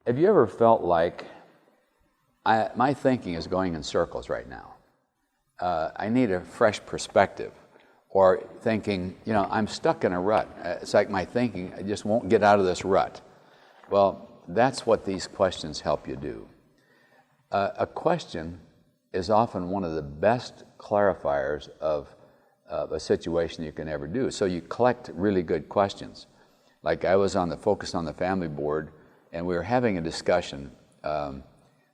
Have you ever felt like my thinking is going in circles right now? I need a fresh perspective. Or thinking, you know, I'm stuck in a rut. It's like my thinking, I just won't get out of this rut. Well, that's what these questions help you do. A question is often one of the best clarifiers of a situation you can ever do. So you collect really good questions. Like I was on the Focus on the Family board, and we were having a discussion,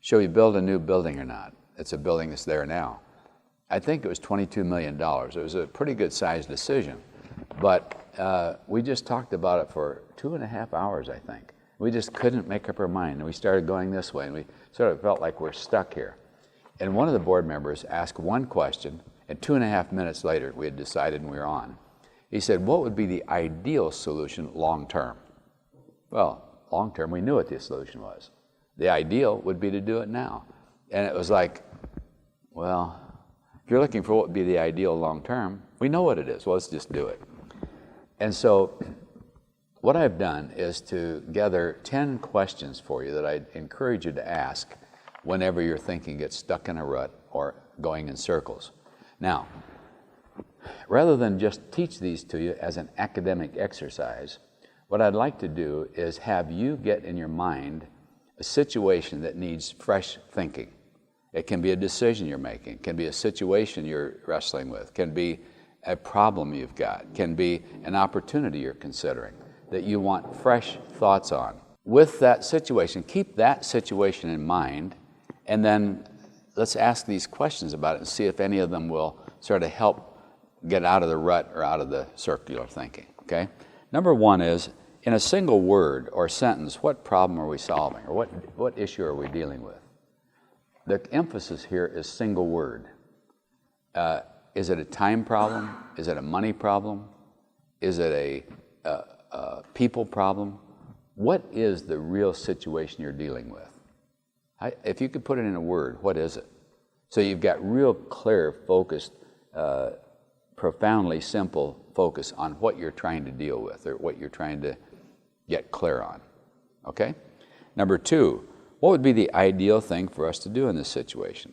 should we build a new building or not? It's a building that's there now. I think it was $22 million. It was a pretty good sized decision. But we just talked about it for 2.5 hours, I think. We just couldn't make up our mind. And we started going this way, and we sort of felt like we're stuck here. And one of the board members asked one question, and 2.5 minutes later, we had decided and we were on. He said, what would be the ideal solution long term? Well, long term, we knew what the solution was. The ideal would be to do it now. And it was like, well, if you're looking for what would be the ideal long term, we know what it is. Well, let's just do it. And so what I've done is to gather 10 questions for you that I'd encourage you to ask whenever your thinking gets stuck in a rut or going in circles. Now, rather than just teach these to you as an academic exercise, what I'd like to do is have you get in your mind a situation that needs fresh thinking. It can be a decision you're making, it can be a situation you're wrestling with, it can be a problem you've got, it can be an opportunity you're considering that you want fresh thoughts on. With that situation, keep that situation in mind, and then let's ask these questions about it and see if any of them will sort of help get out of the rut or out of the circular thinking, okay? Number one is, in a single word or sentence, what problem are we solving, or what issue are we dealing with? The emphasis here is single word. Is it a time problem? Is it a money problem? Is it a people problem? What is the real situation you're dealing with? If you could put it in a word, what is it? So you've got real clear, focused, profoundly simple focus on what you're trying to deal with or what you're trying to get clear on, okay? Number two, what would be the ideal thing for us to do in this situation?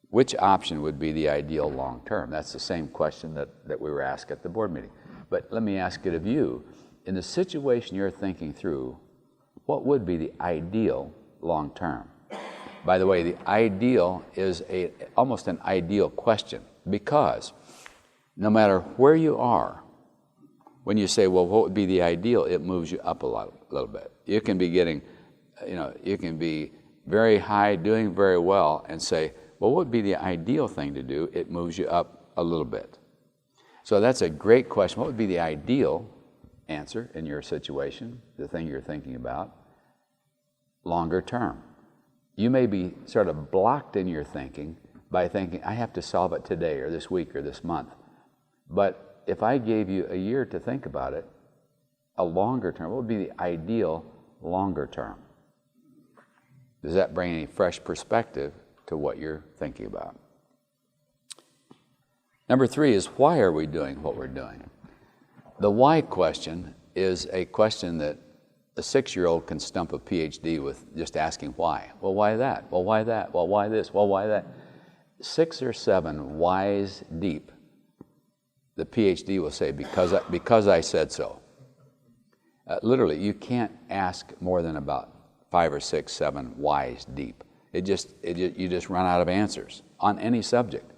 Which option would be the ideal long term? That's the same question that we were asked at the board meeting. But let me ask it of you. In the situation you're thinking through, what would be the ideal long term? By the way, the ideal is almost an ideal question, because no matter where you are, when you say, well, what would be the ideal, it moves you up a little bit. You can be getting, you can be very high, doing very well, and say, well, what would be the ideal thing to do? It moves you up a little bit. So that's a great question. What would be the ideal answer in your situation, the thing you're thinking about, longer term? You may be sort of blocked in your thinking by thinking, I have to solve it today or this week or this month. But if I gave you a year to think about it, a longer term, what would be the ideal longer term? Does that bring any fresh perspective to what you're thinking about? Number three is, why are we doing what we're doing? The why question is a question that a 6-year-old can stump a PhD with just asking why. Well, why that? Well, why that? Well, why this? Well, why that? 6 or 7 whys deep, the PhD will say, because I said so. Literally, you can't ask more than about 5 or 6, 7 whys deep. You just run out of answers on any subject.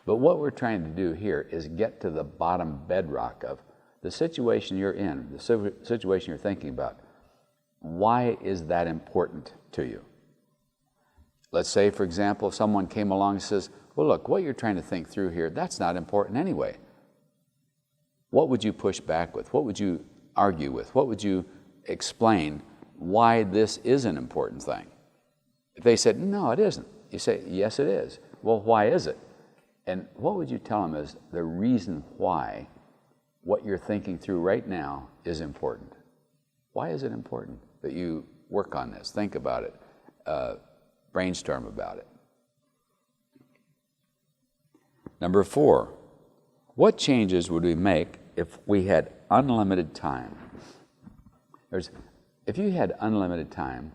But what we're trying to do here is get to the bottom bedrock of the situation you're in, the situation you're thinking about. Why is that important to you? Let's say, for example, if someone came along and says, well, look, what you're trying to think through here, that's not important anyway. What would you push back with? What would you argue with? What would you explain why this is an important thing? If they said, no, it isn't, you say, yes, it is. Well, why is it? And what would you tell them is the reason why what you're thinking through right now is important? Why is it important that you work on this, think about it, brainstorm about it? Number 4, what changes would we make if we had unlimited time? If you had unlimited time,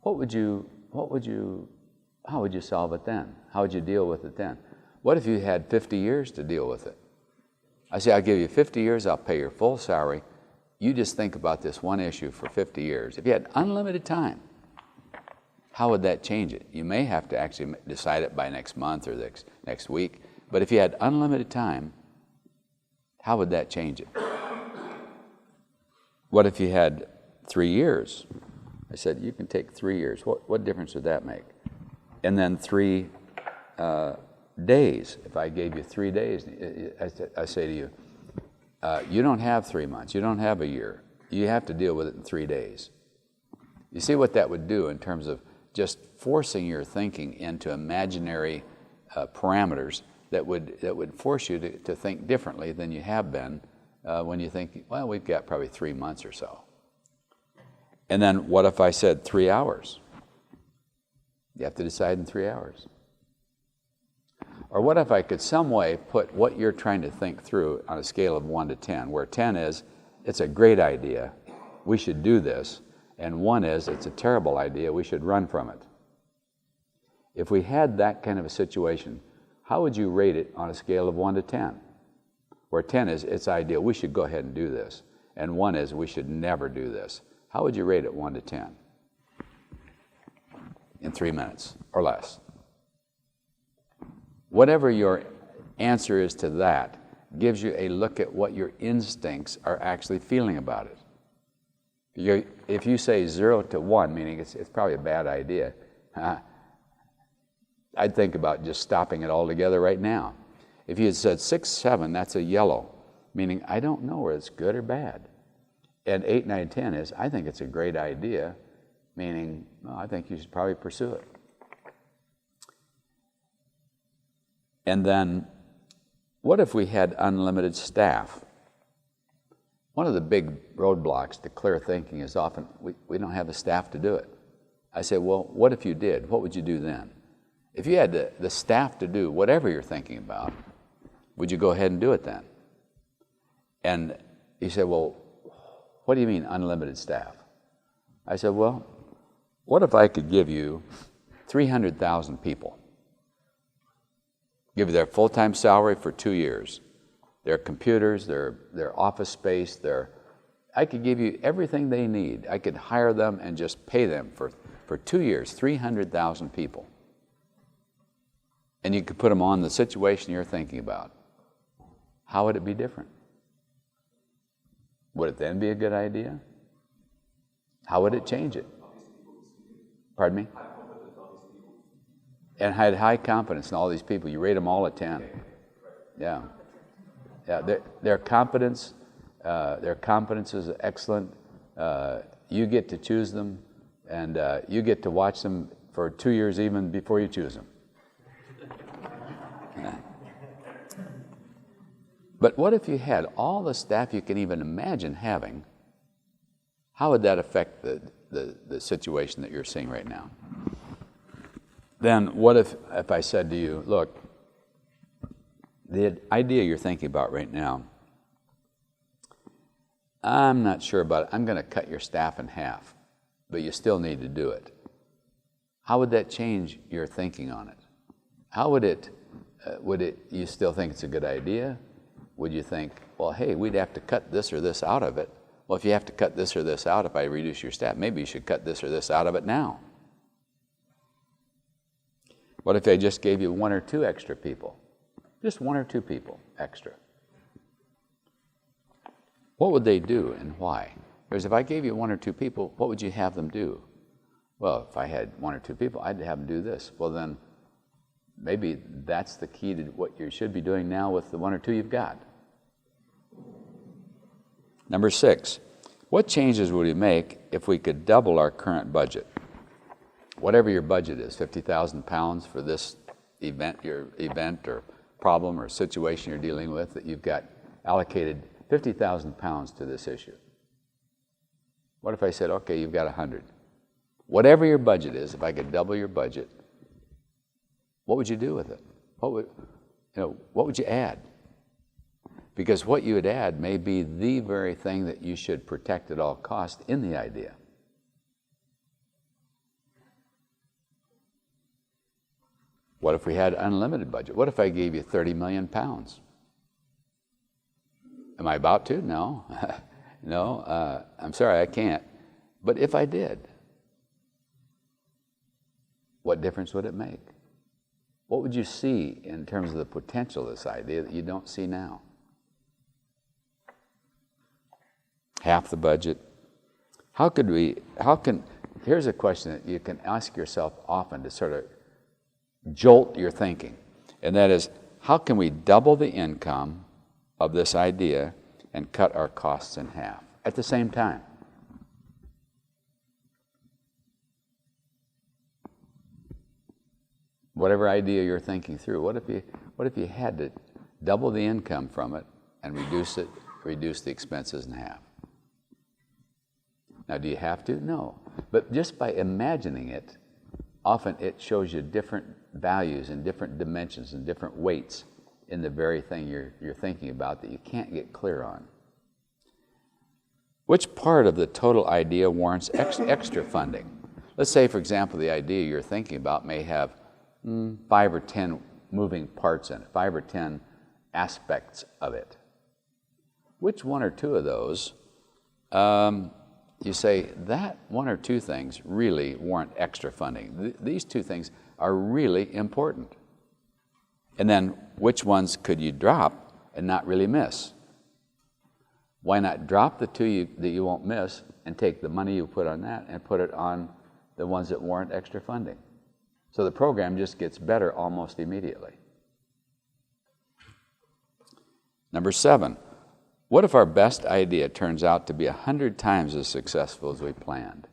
how would you solve it then? How would you deal with it then? What if you had 50 years to deal with it? I say, I'll give you 50 years, I'll pay your full salary. You just think about this one issue for 50 years. If you had unlimited time, how would that change it? You may have to actually decide it by next month or next week, but if you had unlimited time, how would that change it? What if you had 3 years? I said, you can take 3 years. What difference would that make? And then 3 days. If I gave you 3 days, I say to you, you don't have 3 months. You don't have a year. You have to deal with it in 3 days. You see what that would do in terms of just forcing your thinking into imaginary parameters that would force you to think differently than you have been when you think, well, we've got probably 3 months or so. And then what if I said 3 hours? You have to decide in 3 hours. Or what if I could some way put what you're trying to think through on a scale of 1 to 10, where 10 is, it's a great idea, we should do this, and 1 is, it's a terrible idea, we should run from it. If we had that kind of a situation, how would you rate it on a scale of 1 to 10? Where 10 is, it's ideal, we should go ahead and do this, and 1 is, we should never do this. How would you rate it 1 to 10? In 3 minutes or less. Whatever your answer is to that gives you a look at what your instincts are actually feeling about it. If you say 0 to 1, meaning it's probably a bad idea, I'd think about just stopping it altogether right now. If you had said 6, 7, that's a yellow, meaning I don't know whether it's good or bad. And 8, 9, 10 is, I think it's a great idea, meaning, well, I think you should probably pursue it. And then, what if we had unlimited staff? One of the big roadblocks to clear thinking is often we don't have the staff to do it. I say, well, what if you did? What would you do then? If you had the staff to do whatever you're thinking about, would you go ahead and do it then? And you say, well, what do you mean unlimited staff? I said, well, what if I could give you 300,000 people? Give you their full-time salary for 2 years, their computers, their office space, I could give you everything they need. I could hire them and just pay them for 2 years, 300,000 people. And you could put them on the situation you're thinking about. How would it be different? Would it then be a good idea? How would it change it? Pardon me? And had high confidence in all these people. You rate them all a 10. Yeah. Yeah. Their competence is excellent. You get to choose them, and you get to watch them for 2 years even before you choose them. Yeah. But what if you had all the staff you can even imagine having? How would that affect the situation that you're seeing right now? Then what if I said to you, look, the idea you're thinking about right now, I'm not sure about it. I'm going to cut your staff in half, but you still need to do it. How would that change your thinking on it? How would you still think it's a good idea? Would you think, well, hey, we'd have to cut this or this out of it. Well, if you have to cut this or this out, if I reduce your staff, maybe you should cut this or this out of it now. What if I just gave you 1 or 2 extra people? Just 1 or 2 people extra. What would they do and why? Because if I gave you 1 or 2 people, what would you have them do? Well, if I had 1 or 2 people, I'd have them do this. Well, then maybe that's the key to what you should be doing now with the 1 or 2 you've got. Number 6, what changes would we make if we could double our current budget? Whatever your budget is, 50,000 pounds for this event or problem or situation you're dealing with, that you've got allocated 50,000 pounds to this issue. What if I said, okay, you've got 100? Whatever your budget is, if I could double your budget, what would you do with it? What would you add? Because what you would add may be the very thing that you should protect at all costs in the idea. What if we had unlimited budget? What if I gave you 30 million pounds? Am I about to? No. No, I'm sorry, I can't. But if I did, what difference would it make? What would you see in terms of the potential of this idea that you don't see now? Half the budget. Here's a question that you can ask yourself often to sort of jolt your thinking, and that is, how can we double the income of this idea and cut our costs in half at the same time? Whatever idea you're thinking through, what if you had to double the income from it and reduce the expenses in half? Now, do you have to? No. But just by imagining it, often it shows you different values and different dimensions and different weights in the very thing you're thinking about that you can't get clear on. Which part of the total idea warrants extra funding? Let's say, for example, the idea you're thinking about may have 5 or 10 moving parts in it, 5 or 10 aspects of it. Which one or two of those, you say, that one or two things really warrant extra funding. These two things are really important. And then which ones could you drop and not really miss? Why not drop the two that you won't miss and take the money you put on that and put it on the ones that warrant extra funding? So the program just gets better almost immediately. Number 7, what if our best idea turns out to be 100 times as successful as we planned?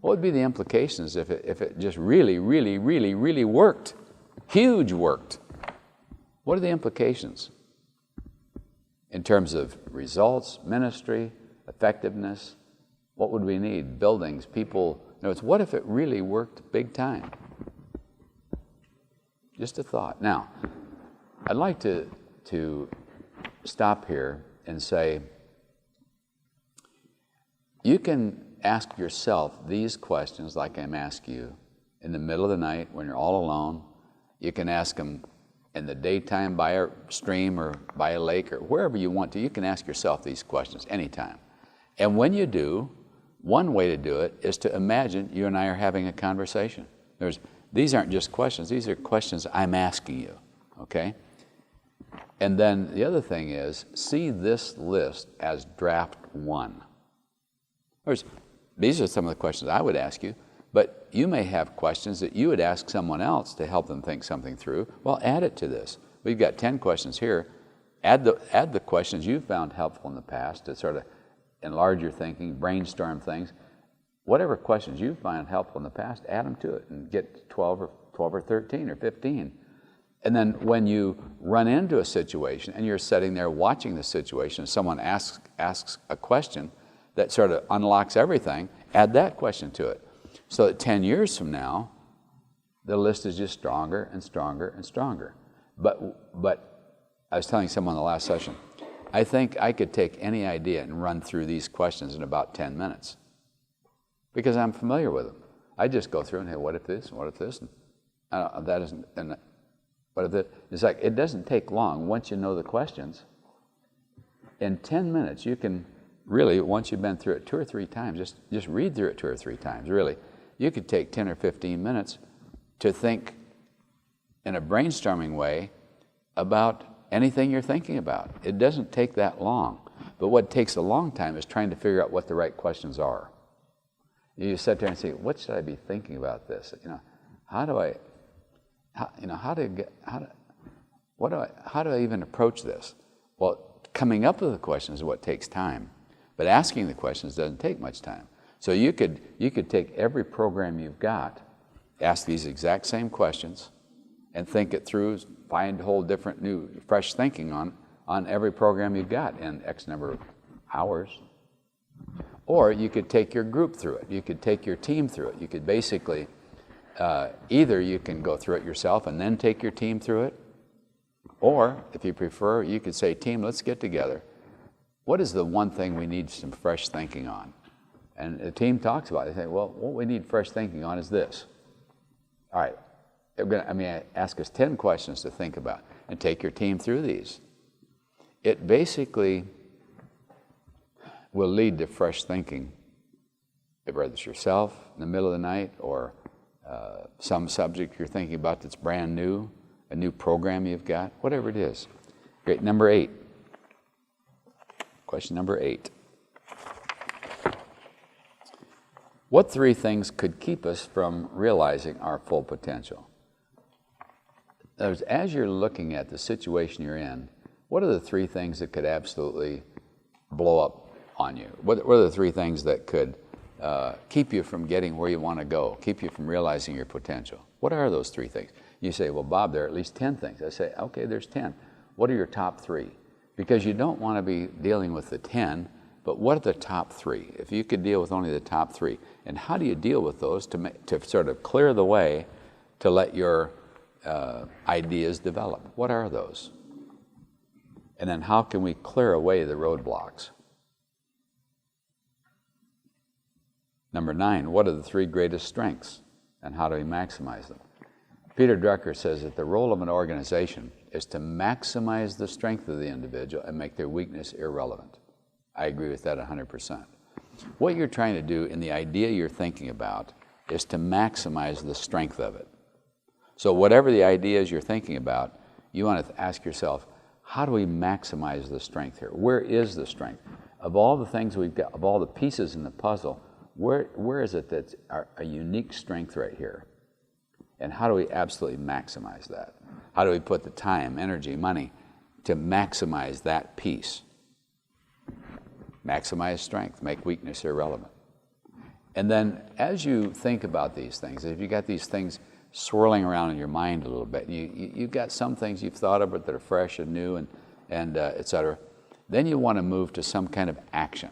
What would be the implications if it just really, really, really, really worked? Huge worked. What are the implications in terms of results, ministry, effectiveness? What would we need? Buildings, people. In other words, what if it really worked big time? Just a thought. Now, I'd like to stop here and say, you can ask yourself these questions like I'm asking you in the middle of the night when you're all alone. You can ask them in the daytime by a stream or by a lake or wherever you want to. You can ask yourself these questions anytime. And when you do, one way to do it is to imagine you and I are having a conversation. These aren't just questions. These are questions I'm asking you, okay? And then the other thing is, see this list as draft 1. These are some of the questions I would ask you, but you may have questions that you would ask someone else to help them think something through. Well, add it to this. We've got 10 questions here. Add the questions you've found helpful in the past to sort of enlarge your thinking, brainstorm things. Whatever questions you find helpful in the past, add them to it and get 12 or 13 or 15. And then when you run into a situation and you're sitting there watching the situation, someone asks a question that sort of unlocks everything, add that question to it. So that 10 years from now, the list is just stronger and stronger and stronger. But I was telling someone in the last session, I think I could take any idea and run through these questions in about 10 minutes because I'm familiar with them. I just go through and say, what if this, and what if this, and that isn't, and what if it? It's like, it doesn't take long once you know the questions. In 10 minutes, you can really, once you've been through it 2 or 3 times, just read through it 2 or 3 times, really. You could take 10 or 15 minutes to think in a brainstorming way about anything you're thinking about. It doesn't take that long. But what takes a long time is trying to figure out what the right questions are. You sit there and say, what should I be thinking about this? How do I even approach this? Well, coming up with the questions is what takes time, but asking the questions doesn't take much time. So you could take every program you've got, ask these exact same questions, and think it through, find whole different new, fresh thinking on every program you've got in X number of hours. Or you could take your group through it. You could take your team through it. You could basically, either you can go through it yourself and then take your team through it, or if you prefer, you could say, team, let's get together. What is the one thing we need some fresh thinking on? And the team talks about it. They say, well, what we need fresh thinking on is this. All right, I ask us 10 questions to think about, and take your team through these. It basically will lead to fresh thinking, whether it's yourself in the middle of the night or some subject you're thinking about that's brand new, a new program you've got, whatever it is. Great. Number 8. Question number 8. What 3 things could keep us from realizing our full potential? As you're looking at the situation you're in, what are the 3 things that could absolutely blow up on you? What are the 3 things that could keep you from getting where you want to go, keep you from realizing your potential? What are those 3 things? You say, well, Bob, there are at least 10 things. I say, okay, there's 10. What are your top 3? Because you don't want to be dealing with the 10, but what are the top 3? If you could deal with only the top 3, and how do you deal with those to sort of clear the way to let your ideas develop? What are those? And then how can we clear away the roadblocks? Number 9, what are the 3 greatest strengths, and how do we maximize them? Peter Drucker says that the role of an organization is to maximize the strength of the individual and make their weakness irrelevant. I agree with that 100%. What you're trying to do in the idea you're thinking about is to maximize the strength of it. So whatever the ideas you're thinking about, you want to ask yourself, how do we maximize the strength here? Where is the strength? Of all the things we've got, of all the pieces in the puzzle, where is it that's a unique strength right here? And how do we absolutely maximize that? How do we put the time, energy, money to maximize that piece? Maximize strength, make weakness irrelevant. And then as you think about these things, if you've got these things swirling around in your mind a little bit, you've got some things you've thought of but that are fresh and new and et cetera, then you want to move to some kind of action,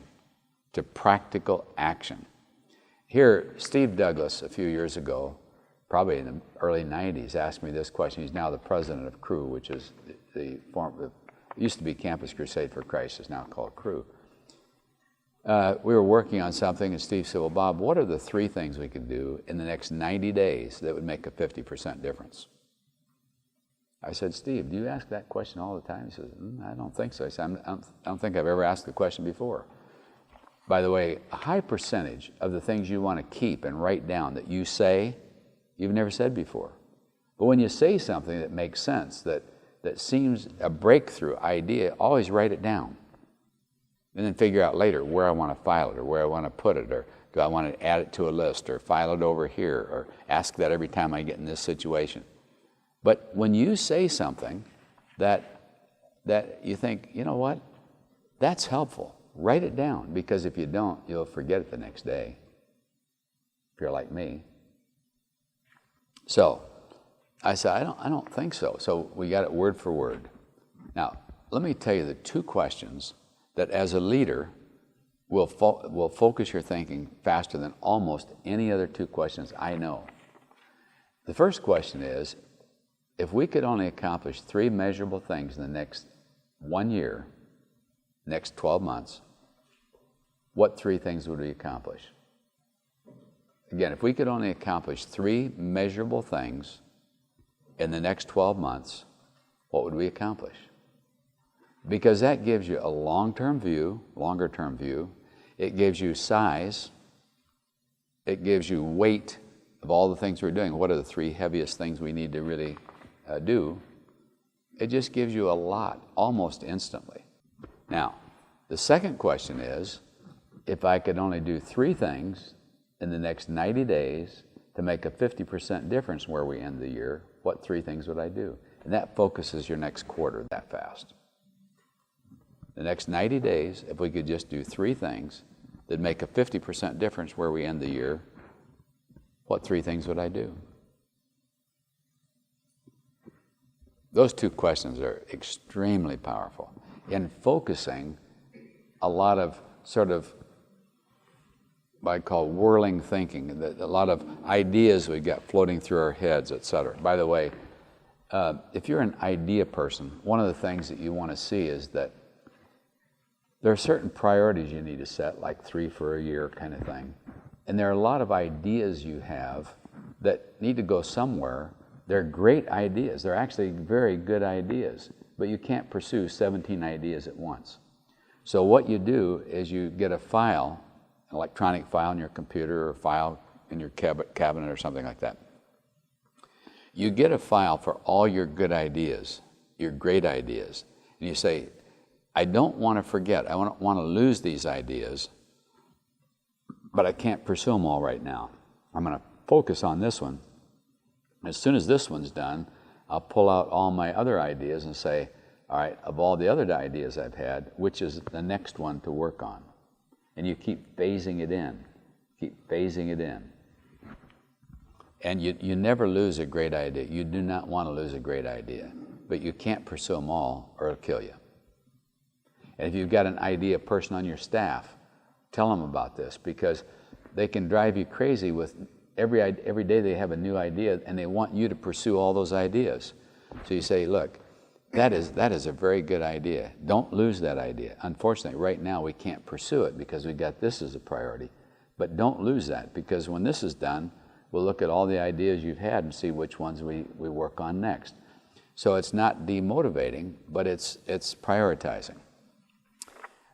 to practical action. Here, Steve Douglas, a few years ago, probably in the early 90s, asked me this question. He's now the president of CRU, which is it used to be Campus Crusade for Christ, it's now called CRU. We were working on something, and Steve said, well, Bob, what are the 3 things we could do in the next 90 days that would make a 50% difference? I said, Steve, do you ask that question all the time? He says, I don't think so. I said, I don't think I've ever asked the question before. By the way, a high percentage of the things you want to keep and write down that you say, you've never said before. But when you say something that makes sense, that seems a breakthrough idea, always write it down. And then figure out later where I want to file it, or where I want to put it, or do I want to add it to a list, or file it over here, or ask that every time I get in this situation. But when you say something that you think, you know what, that's helpful, write it down, because if you don't, you'll forget it the next day, if you're like me. So I said, I don't think so. So we got it word for word. Now, let me tell you the 2 questions that as a leader will focus your thinking faster than almost any other 2 questions I know. The first question is, if we could only accomplish 3 measurable things in the next 1 year, next 12 months, what 3 things would we accomplish? Again, if we could only accomplish 3 measurable things in the next 12 months, what would we accomplish? Because that gives you a long-term view, longer-term view. It gives you size. It gives you weight of all the things we're doing. What are the 3 heaviest things we need to really do? It just gives you a lot, almost instantly. Now, the second question is, if I could only do 3 things in the next 90 days to make a 50% difference where we end the year, what 3 things would I do? And that focuses your next quarter that fast. The next 90 days, if we could just do 3 things that make a 50% difference where we end the year, what 3 things would I do? Those 2 questions are extremely powerful in focusing a lot of sort of what I call whirling thinking, a lot of ideas we get floating through our heads, etc. By the way, if you're an idea person, one of the things that you want to see is that there are certain priorities you need to set, like 3 for a year kind of thing. And there are a lot of ideas you have that need to go somewhere, They're great ideas. They're actually very good ideas, but you can't pursue 17 ideas at once. So what you do is you get a file, an electronic file in your computer or a file in your cabinet or something like that. You get a file for all your good ideas, your great ideas, and you say, I don't want to forget, I don't want to lose these ideas, but I can't pursue them all right now. I'm going to focus on this one. As soon as this one's done, I'll pull out all my other ideas and say, all right, of all the other ideas I've had, which is the next one to work on? And you keep phasing it in, keep phasing it in. And you never lose a great idea. You do not want to lose a great idea, but you can't pursue them all or it'll kill you. And if you've got an idea person on your staff, tell them about this, because they can drive you crazy with every day they have a new idea and they want you to pursue all those ideas. So you say, look, that is a very good idea. Don't lose that idea. Unfortunately, right now we can't pursue it because we got this as a priority. But don't lose that, because when this is done, we'll look at all the ideas you've had and see which ones we work on next. So it's not demotivating, but it's prioritizing.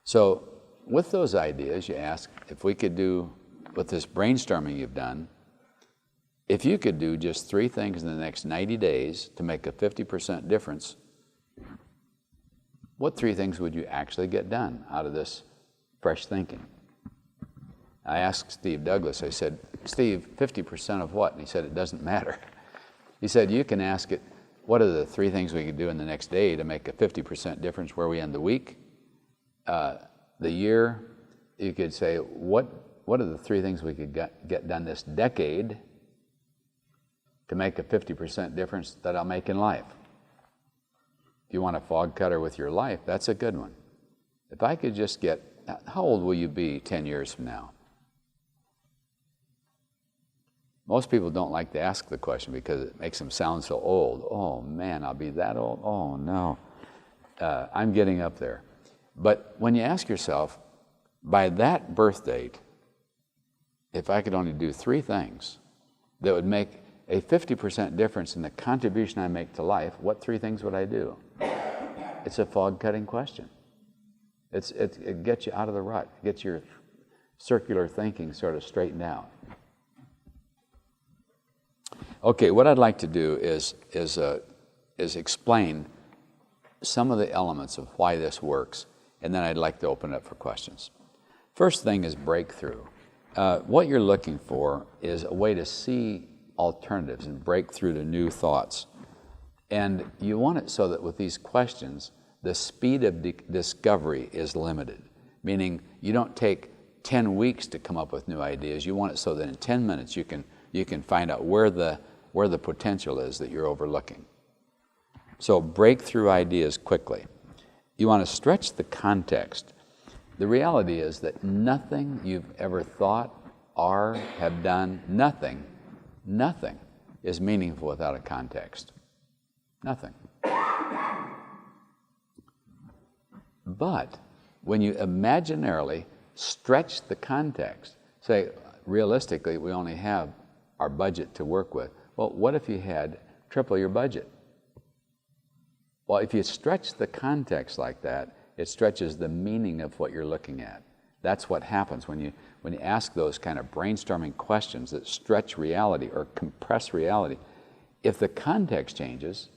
So with those ideas, you ask, if we could do, with this brainstorming you've done, if you could do just 3 things in the next 90 days to make a 50% difference, what 3 things would you actually get done out of this fresh thinking? I asked Steve Douglas, I said, Steve, 50% of what? And he said, it doesn't matter. He said, you can ask it, what are the 3 things we could do in the next day to make a 50% difference where we end the week? The year, you could say, what are the 3 things we could get done this decade to make a 50% difference that I'll make in life? If you want a fog cutter with your life, that's a good one. If I could just get, how old will you be 10 years from now? Most people don't like to ask the question because it makes them sound so old. Oh man, I'll be that old? Oh no. I'm getting up there. But when you ask yourself, by that birth date, if I could only do 3 things that would make a 50% difference in the contribution I make to life, what 3 things would I do? It's a fog-cutting question. It gets you out of the rut. It gets your circular thinking sort of straightened out. Okay, what I'd like to do is explain some of the elements of why this works, and then I'd like to open it up for questions. First thing is breakthrough. What you're looking for is a way to see alternatives and break through to new thoughts. And you want it so that with these questions, the speed of discovery is limited, meaning you don't take 10 weeks to come up with new ideas. You want it so that in 10 minutes you can find out where the potential is that you're overlooking. So break through ideas quickly. You want to stretch the context. The reality is that nothing you've ever thought or have done, nothing is meaningful without a context. Nothing. But when you imaginarily stretch the context, say, realistically, we only have our budget to work with. Well, what if you had triple your budget? Well, if you stretch the context like that, it stretches the meaning of what you're looking at. That's what happens when you ask those kind of brainstorming questions that stretch reality or compress reality. If the context changes,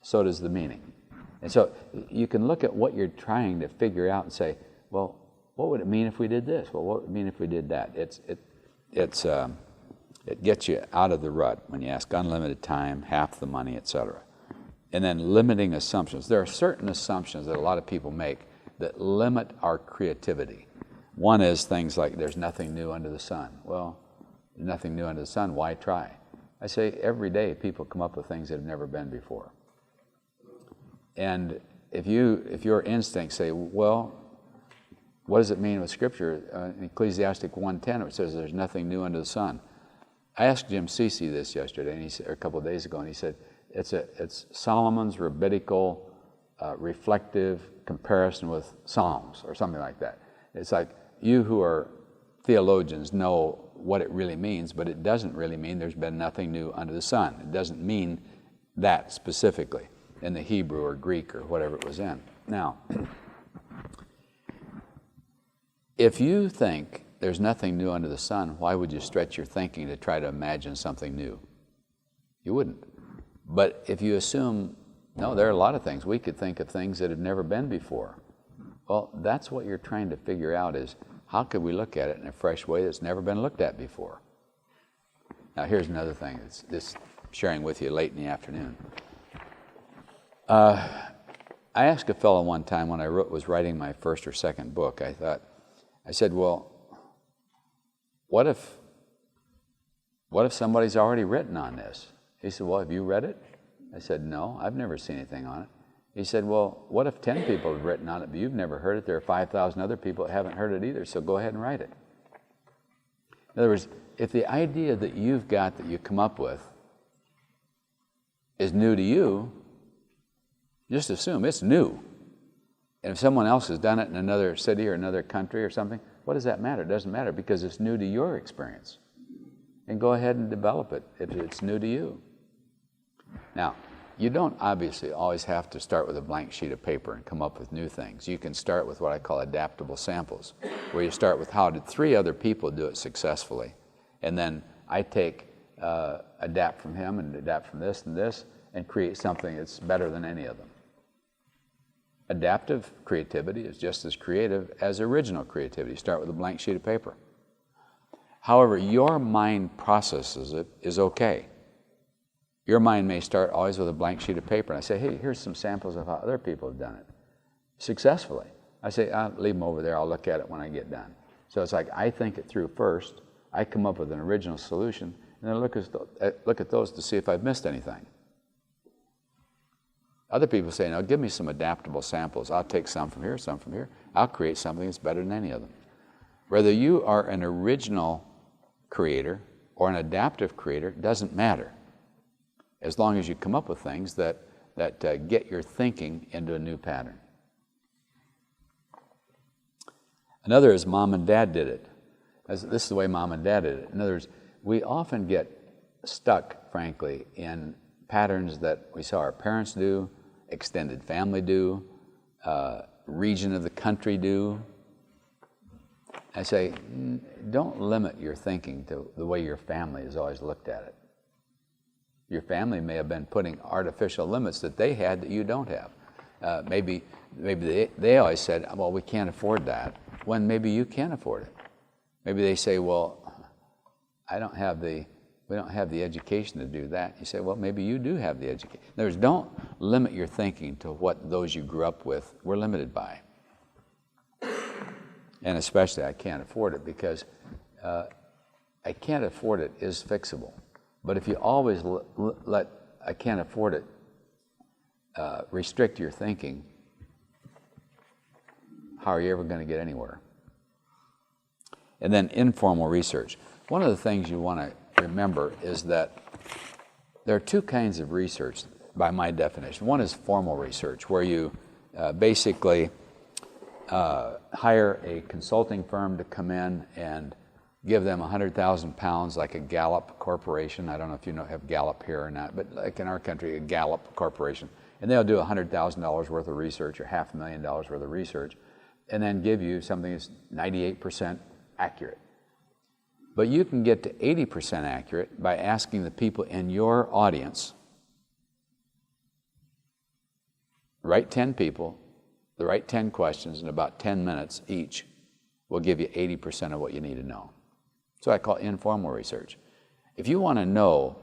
so does the meaning. And so you can look at what you're trying to figure out and say, well, what would it mean if we did this? Well, what would it mean if we did that? It gets you out of the rut when you ask unlimited time, half the money, etc. And then limiting assumptions. There are certain assumptions that a lot of people make that limit our creativity. One is things like there's nothing new under the sun. Well, there's nothing new under the sun, why try? I say every day people come up with things that have never been before. And if your instincts say, well, what does it mean with Scripture? In Ecclesiastic 1:10, it says there's nothing new under the sun. I asked Jim Cece this yesterday, and or a couple of days ago, and he said, it's Solomon's rabbinical reflective comparison with Psalms, or something like that. It's like, you who are theologians know what it really means, but it doesn't really mean there's been nothing new under the sun. It doesn't mean that specifically in the Hebrew or Greek or whatever it was in. Now, if you think there's nothing new under the sun, why would you stretch your thinking to try to imagine something new? You wouldn't. But if you assume, no, there are a lot of things, we could think of things that have never been before. Well, that's what you're trying to figure out is, how could we look at it in a fresh way that's never been looked at before? Now, here's another thing that's just sharing with you late in the afternoon. I asked a fellow one time when I was writing my first or second book, I said, well, what if somebody's already written on this? He said, well, have you read it? I said, no, I've never seen anything on it. He said, well, what if 10 people have written on it, but you've never heard it? There are 5,000 other people that haven't heard it either, so go ahead and write it. In other words, if the idea that you've got that you come up with is new to you, just assume it's new. And if someone else has done it in another city or another country or something, what does that matter? It doesn't matter because it's new to your experience. And go ahead and develop it if it's new to you. Now, you don't obviously always have to start with a blank sheet of paper and come up with new things. You can start with what I call adaptable samples, where you start with how did 3 other people do it successfully. And then I take, adapt from him and adapt from this and this and create something that's better than any of them. Adaptive creativity is just as creative as original creativity. You start with a blank sheet of paper. However, your mind processes it is okay. Your mind may start always with a blank sheet of paper, and I say, hey, here's some samples of how other people have done it successfully. I say, I'll leave them over there, I'll look at it when I get done. So it's like I think it through first, I come up with an original solution, and then look at those to see if I've missed anything. Other people say, no, give me some adaptable samples. I'll take some from here, some from here. I'll create something that's better than any of them. Whether you are an original creator or an adaptive creator doesn't matter, as long as you come up with things that get your thinking into a new pattern. Another is mom and dad did it. This is the way mom and dad did it. In other words, we often get stuck, frankly, in patterns that we saw our parents do, extended family do, region of the country do. I say, don't limit your thinking to the way your family has always looked at it. Your family may have been putting artificial limits that they had that you don't have. Maybe they always said, well, we can't afford that, when maybe you can afford it. Maybe they say, well, we don't have the education to do that. You say, well, maybe you do have the education. In other words, don't limit your thinking to what those you grew up with were limited by. And especially, I can't afford it, because I can't afford it is fixable. But if you always let I can't afford it restrict your thinking, how are you ever going to get anywhere? And then informal research. One of the things you want to remember is that there are 2 kinds of research by my definition. One is formal research, where you basically hire a consulting firm to come in and give them 100,000 pounds, like a Gallup Corporation. I don't know if you have Gallup here or not, but like in our country, a Gallup Corporation. And they'll do $100,000 worth of research or $500,000 worth of research, and then give you something that's 98% accurate. But you can get to 80% accurate by asking the people in your audience, right 10 people, the right 10 questions in about 10 minutes each will give you 80% of what you need to know. So I call it informal research. If you want to know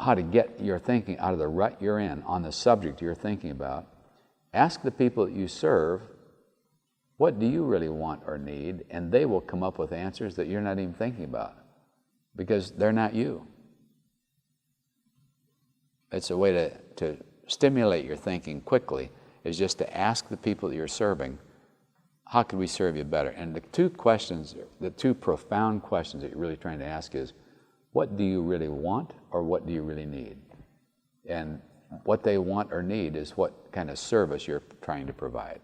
how to get your thinking out of the rut you're in on the subject you're thinking about, ask the people that you serve, what do you really want or need? And they will come up with answers that you're not even thinking about, because they're not you. It's a way to stimulate your thinking quickly, is just to ask the people that you're serving, how could we serve you better? And the 2 questions, the 2 profound questions that you're really trying to ask is, what do you really want, or what do you really need? And what they want or need is what kind of service you're trying to provide.